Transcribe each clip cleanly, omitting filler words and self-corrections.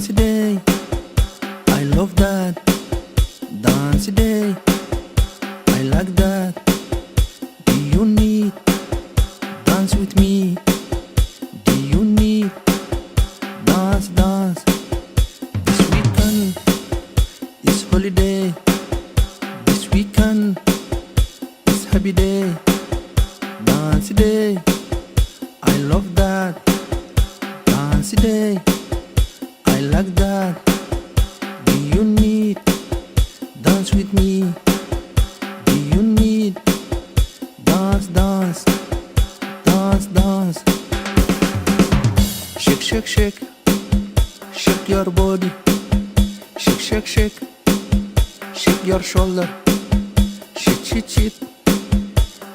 Dance day, I love that. Dance day, I like that. Do you need dance with me? Do you need dance, dance? This weekend is holiday. This weekend is happy day. Dance day, I love that. Dance day, I like that. Do you need dance with me? Do you need dance, dance, dance, dance? Shake, shake, shake, shake your body. Shake, shake, shake, shake your shoulder. Shake, shake, shake,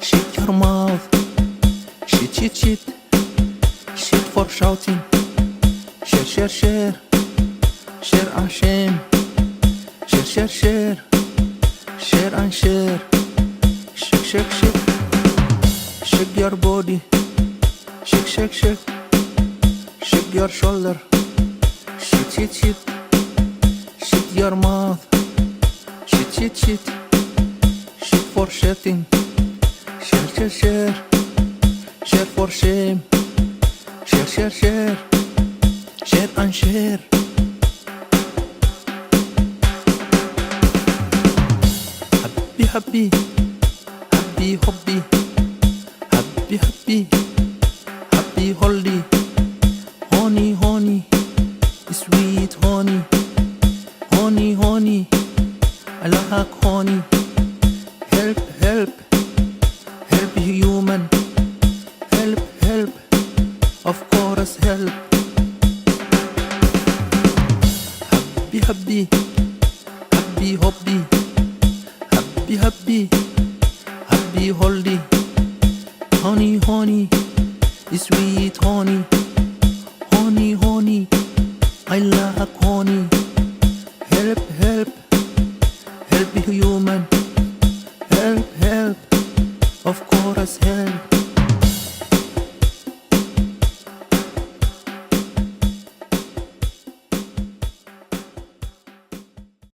shake your mouth. Shake, shake, shake, shake for shouting. Share, share, share, share and shame. Share, share, share, share and share. Shake, shake, shake, shake your body. Shake, shake, shake, shake your shoulder. Shake, shake, shake, shake your mouth. Shake, shake, shake, shake for shouting. Share, share, share, share for shame. Share, share, share, share and share. Happy, happy, happy hobby. Happy, happy, happy holiday. Honey, honey, sweet honey. Honey, honey, I like honey. Help, help, help human. Help, help, of course help. Happy, happy, happy hobby. Happy, happy, happy holiday. Honey, honey, sweet honey. Honey, honey, I like honey. Help, help, help human. Help, help, of course help.